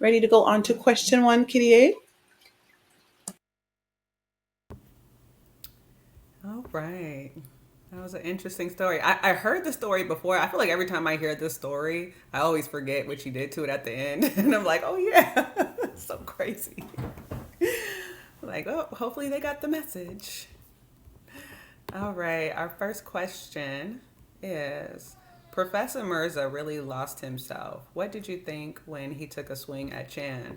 Ready to go on to question one, Kitty A? All right. That was an interesting story. I heard the story before. I feel like every time I hear this story, I always forget what she did to it at the end. And I'm like, oh, yeah. So crazy. Like, oh, hopefully they got the message. All right. Our first question is Professor Mirza really lost himself. What did you think when he took a swing at Chan?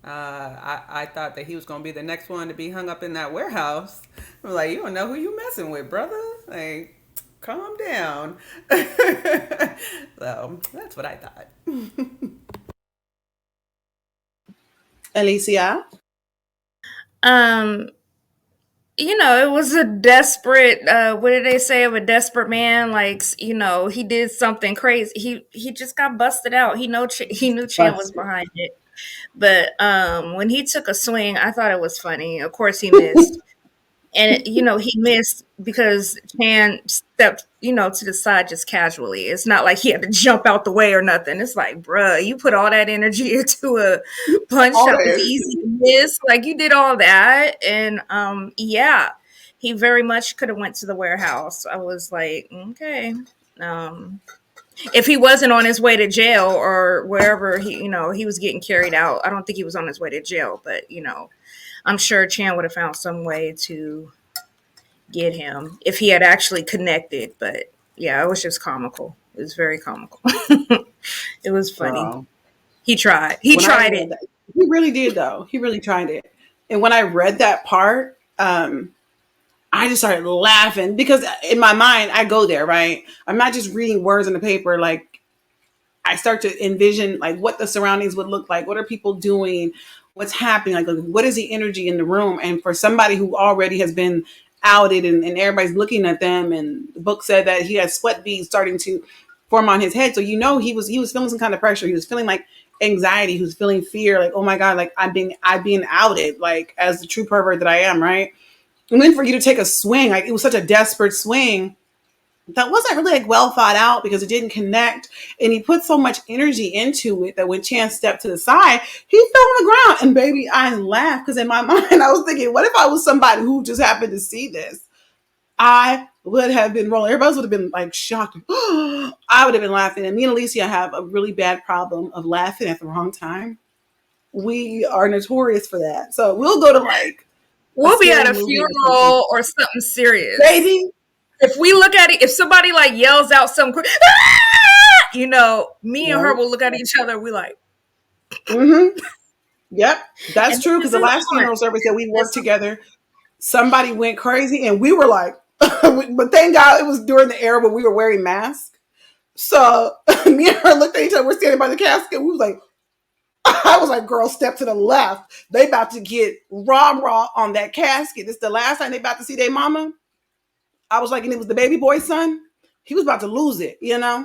I thought that he was going to be the next one to be hung up in that warehouse. I'm like, you don't know who you messing with, brother. Like, calm down. So that's what I thought. Alicia? Um, it was a desperate what did they say of a desperate man? Like, he did something crazy. He just got busted out. He knew Chan was Busted. behind it. But when he took a swing, I thought it was funny. Of course he missed. And he missed because Chan stepped, to the side just casually. It's not like he had to jump out the way or nothing. It's like, bruh, you put all that energy into a punch All that was that. easy to miss. Like, you did all that, and yeah, he very much could have went to the warehouse. I was like, okay. Um, if he wasn't on his way to jail or wherever he was getting carried out, I don't think he was on his way to jail, but I'm sure Chan would have found some way to get him if he had actually connected. But yeah, it was just comical. It was very comical. It was funny. Girl. He tried. He When I tried read it. that, he really did, though. He really tried it. And when I read that part, I just started laughing because in my mind, I go there, right? I'm not just reading words on the paper. Like, I start to envision like what the surroundings would look like. What are people doing? What's happening? Like, what is the energy in the room? And for somebody who already has been outed and everybody's looking at them, and the book said that he had sweat beads starting to form on his head. So he was feeling some kind of pressure. He was feeling like anxiety. He was feeling fear. Like, oh my God, like I'm being outed. Like, as the true pervert that I am, right? And then for you to take a swing, like it was such a desperate swing that wasn't really like well thought out because it didn't connect. And he put so much energy into it that when Chance stepped to the side, he fell on the ground. And baby, I laughed because in my mind, I was thinking, what if I was somebody who just happened to see this? I would have been rolling. Everybody else would have been like shocked. I would have been laughing. And me and Alicia have a really bad problem of laughing at the wrong time. We are notorious for that. So we'll go to like a We'll be at scary a movie or something. funeral or something serious. Baby, If we look at it, if somebody like yells out some, me and her no. will look at each other. We like, Mm-hmm. Yep, that's and true. Because this the is last on. funeral service that we worked This, together, somebody went crazy, and we were like, but thank God it was during the era when we were wearing masks. So me and her looked at each other. We're standing by the casket. We was like, I was like, girl, step to the left. They about to get raw on that casket. This is the last time they about to see their mama. I was like, and it was the baby boy's son. He was about to lose it, you know?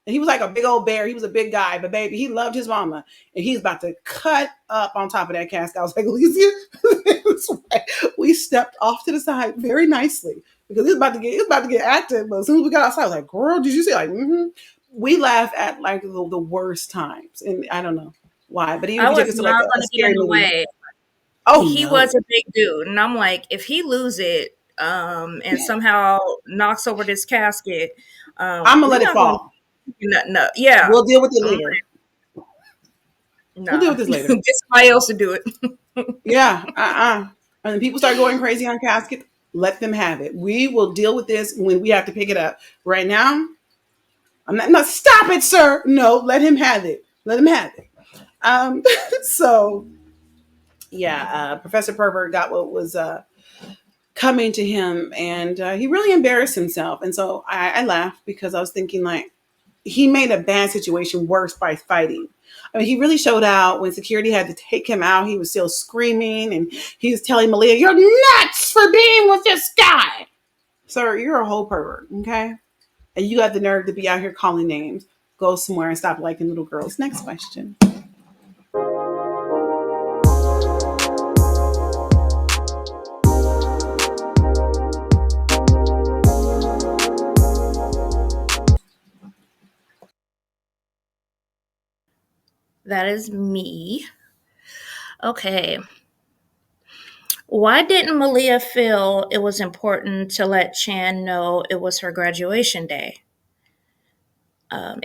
And he was like a big old bear. He was a big guy, but baby, he loved his mama. And he's about to cut up on top of that casket. I was like, Alicia, we stepped off to the side very nicely because it was about to get active. But as soon as we got outside, I was like, girl, did you see? Like, mm-hmm. We laugh at like the worst times. And I don't know why. But even if I you take was us to like not a going to get in scary the movie. way. Oh He was no. a big dude, and I'm like, if he lose it, and somehow knocks over this casket, I'm gonna we let it not going fall. to do nothing up. Yeah, We'll deal with it I'm later. like, We'll deal nah, with this later. get somebody else to do it. Yeah, And then people start going crazy on casket. Let them have it. We will deal with this when we have to pick it up. Right now, I'm not. No, stop it, sir. No, let him have it. Let him have it. Um, so yeah, Professor Pervert got what was coming to him, and he really embarrassed himself. And so I laughed because I was thinking like he made a bad situation worse by fighting. I mean, he really showed out when security had to take him out. He was still screaming and he was telling Malia, "You're nuts for being with this guy." Sir, you're a whole pervert, okay? And you got the nerve to be out here calling names. Go somewhere and stop liking little girls. Next question. That is me. Okay. Why didn't Malia feel it was important to let Chan know it was her graduation day?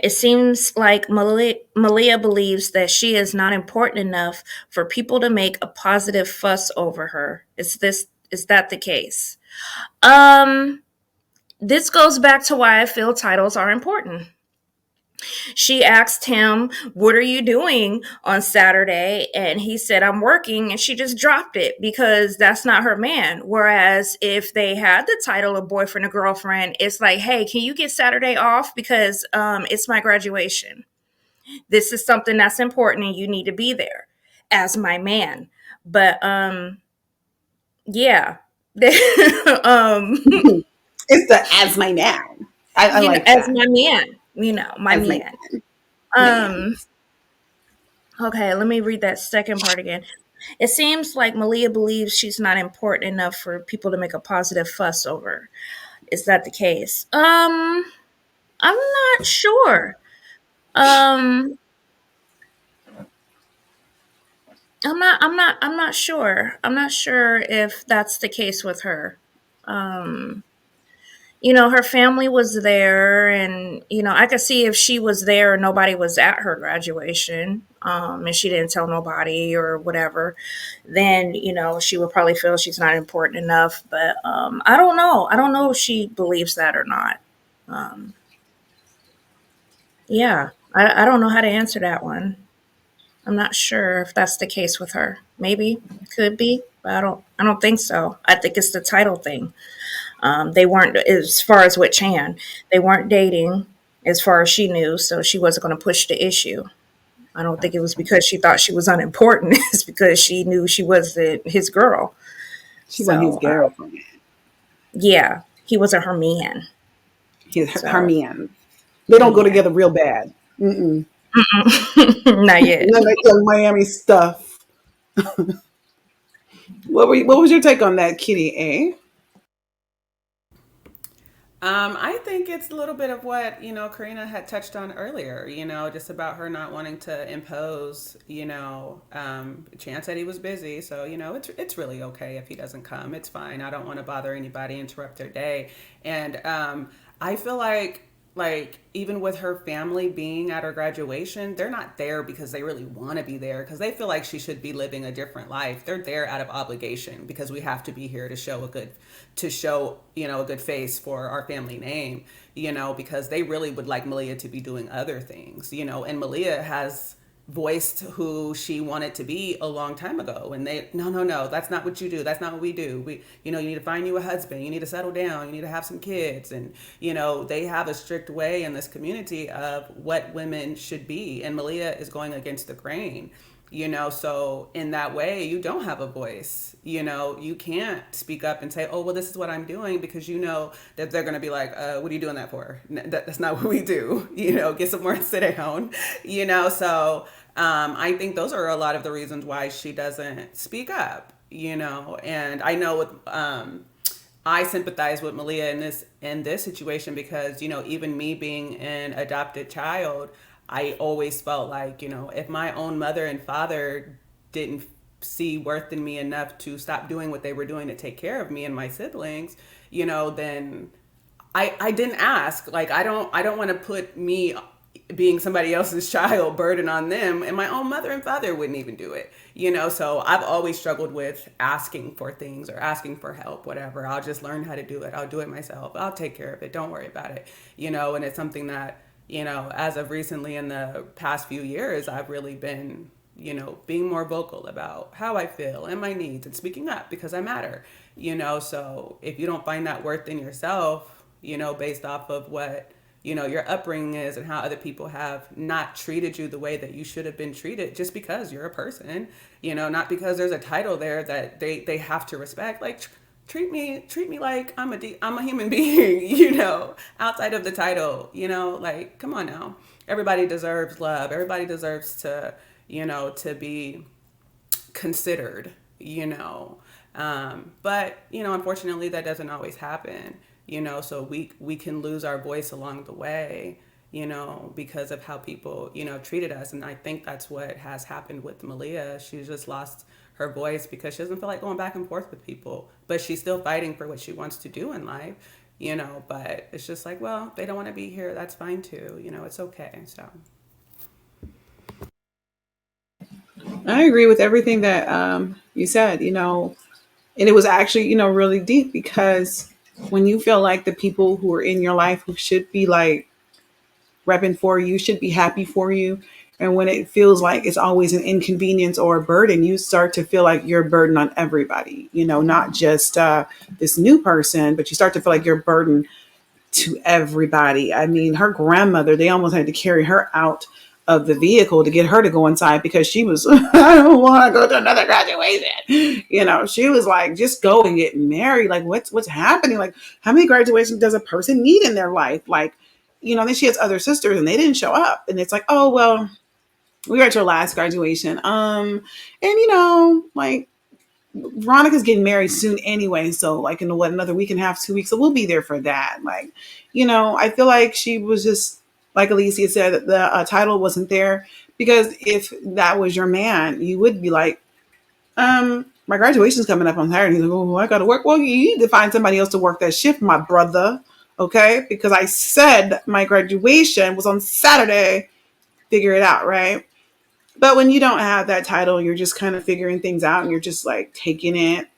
It seems like Malia believes that she is not important enough for people to make a positive fuss over her. Is that the case? Um, this goes back to why I feel titles are important. She asked him, "What are you doing on Saturday?" And he said, "I'm working." And she just dropped it because that's not her man. Whereas if they had the title of boyfriend or girlfriend, it's like, "Hey, can you get Saturday off? Because it's my graduation. This is something that's important and you need to be there as my man." But yeah. um, It's the as my man. I like as that. my man, my As my man. man. Um, Okay, let me read that second part again. It seems like Malia believes she's not important enough for people to make a positive fuss over. Is that the case? I'm not sure. Um, I'm not sure. I'm not sure if that's the case with her. Um, her family was there, and I could see if she was there and nobody was at her graduation, and she didn't tell nobody or whatever, then she would probably feel she's not important enough. But I don't know. I don't know if she believes that or not. um, yeah, I don't know how to answer that one. I'm not sure if that's the case with her. Maybe, could be, but I don't think so. I think it's the title thing. They weren't, as far as with Chan, they weren't dating as far as she knew, so she wasn't going to push the issue. I don't think it was because she thought she was unimportant. It's because she knew she wasn't his girl. She wasn't his So, girlfriend. yeah, he wasn't her man. Her So, man. They don't go yeah. together real bad. Mm-mm. Not yet. None of that young Miami stuff. What was your take on that, Kitty? Eh? I think it's a little bit of what, Karina had touched on earlier, just about her not wanting to impose, Chance said he was busy. So, it's really okay if he doesn't come. It's fine. I don't want to bother anybody, interrupt their day. And I feel like even with her family being at her graduation, they're not there because they really want to be there, because they feel like she should be living a different life. They're there out of obligation because we have to be here to show a good face for our family name, because they really would like Malia to be doing other things, and Malia has voiced who she wanted to be a long time ago, and they, no, that's not what you do, that's not what we do, you need to find you a husband, you need to settle down, you need to have some kids. And they have a strict way in this community of what women should be, and Malia is going against the grain. So in that way, you don't have a voice. You can't speak up and say, "Oh, well, this is what I'm doing," because that they're going to be like, "What are you doing that for? That's not what we do." Get somewhere and sit down. So I think those are a lot of the reasons why she doesn't speak up. And I know with I sympathize with Malia in this situation, because even me being an adopted child, I always felt like, if my own mother and father didn't see worth in me enough to stop doing what they were doing to take care of me and my siblings, then I didn't ask. Like, I don't want to put me being somebody else's child burden on them, and my own mother and father wouldn't even do it. So I've always struggled with asking for things or asking for help, whatever. I'll just learn how to do it. I'll do it myself. I'll take care of it. Don't worry about it. And it's something that, as of recently in the past few years, I've really been, being more vocal about how I feel and my needs and speaking up because I matter. So if you don't find that worth in yourself, based off of what, your upbringing is and how other people have not treated you the way that you should have been treated, just because you're a person, not because there's a title there that they have to respect. Like, treat me like I'm a human being, outside of the title, like, come on now. Everybody deserves love. Everybody deserves to be considered, but unfortunately that doesn't always happen. So we can lose our voice along the way, because of how people, treated us. And I think that's what has happened with Malia. She's just lost her voice because she doesn't feel like going back and forth with people, but she's still fighting for what she wants to do in life, but it's just like, well, they don't want to be here. That's fine too. It's okay. So. I agree with everything that you said, and it was actually, really deep because when you feel like the people who are in your life who should be like repping for you, should be happy for you. And when it feels like it's always an inconvenience or a burden, you start to feel like you're a burden on everybody, not just this new person, but you start to feel like you're a burden to everybody. I mean, her grandmother, they almost had to carry her out of the vehicle to get her to go inside because she was, I don't want to go to another graduation. She was like, just go and get married. Like, what's happening? Like, how many graduations does a person need in their life? Like, then she has other sisters and they didn't show up. And it's like, oh, well, we were at your last graduation. And like, Veronica's getting married soon anyway. So like in another week and a half, 2 weeks. So we'll be there for that. Like, I feel like she was just, like Alicia said, that the title wasn't there because if that was your man, you would be like, my graduation's coming up on Saturday. He's like, oh, I got to work. Well, you need to find somebody else to work that shift, my brother. Okay. Because I said my graduation was on Saturday. Figure it out. Right. But when you don't have that title, you're just kind of figuring things out and you're just like taking it,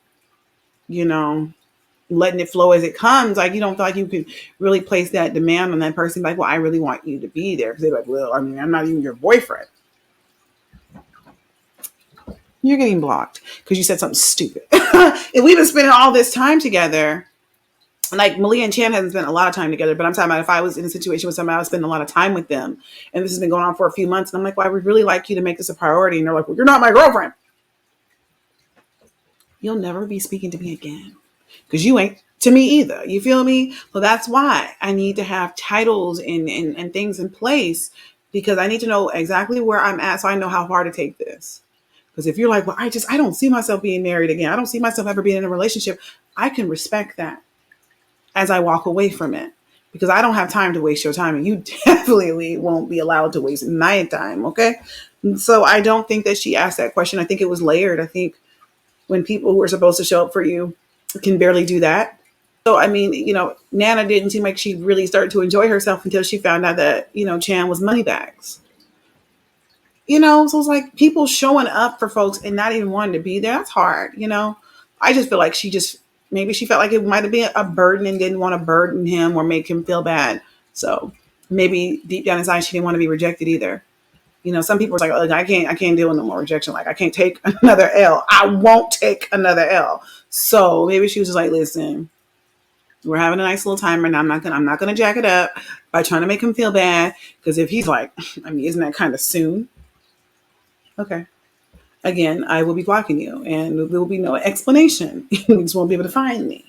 letting it flow as it comes. Like you don't feel like you can really place that demand on that person. Like, well, I really want you to be there. Because they're like, well, I mean, I'm not even your boyfriend. You're getting blocked because you said something stupid. And we've been spending all this time together. Like Malia and Chan hasn't spent a lot of time together, but I'm talking about if I was in a situation with somebody, I would spend a lot of time with them. And this has been going on for a few months. And I'm like, well, I would really like you to make this a priority. And they're like, well, you're not my girlfriend. You'll never be speaking to me again because you ain't to me either. You feel me? So that's why I need to have titles and things in place because I need to know exactly where I'm at so I know how far to take this. Because if you're like, well, I don't see myself being married again. I don't see myself ever being in a relationship. I can respect that as I walk away from it because I don't have time to waste your time and you definitely won't be allowed to waste my time. Okay. And so I don't think that she asked that question. I think it was layered. I think when people who are supposed to show up for you can barely do that. So, I mean, Nana didn't seem like she really started to enjoy herself until she found out that, Chan was moneybags. So it's like people showing up for folks and not even wanting to be there. That's hard. I just feel like maybe she felt like it might have been a burden and didn't want to burden him or make him feel bad. So maybe deep down inside, she didn't want to be rejected either. Some people are like, oh, I can't deal with no more rejection. Like I can't take another L. I won't take another L. So maybe she was just like, listen, we're having a nice little time right now. I'm not gonna jack it up by trying to make him feel bad. Because if he's like, I mean, isn't that kind of soon? Okay. Again, I will be blocking you and there will be no explanation. You just won't be able to find me.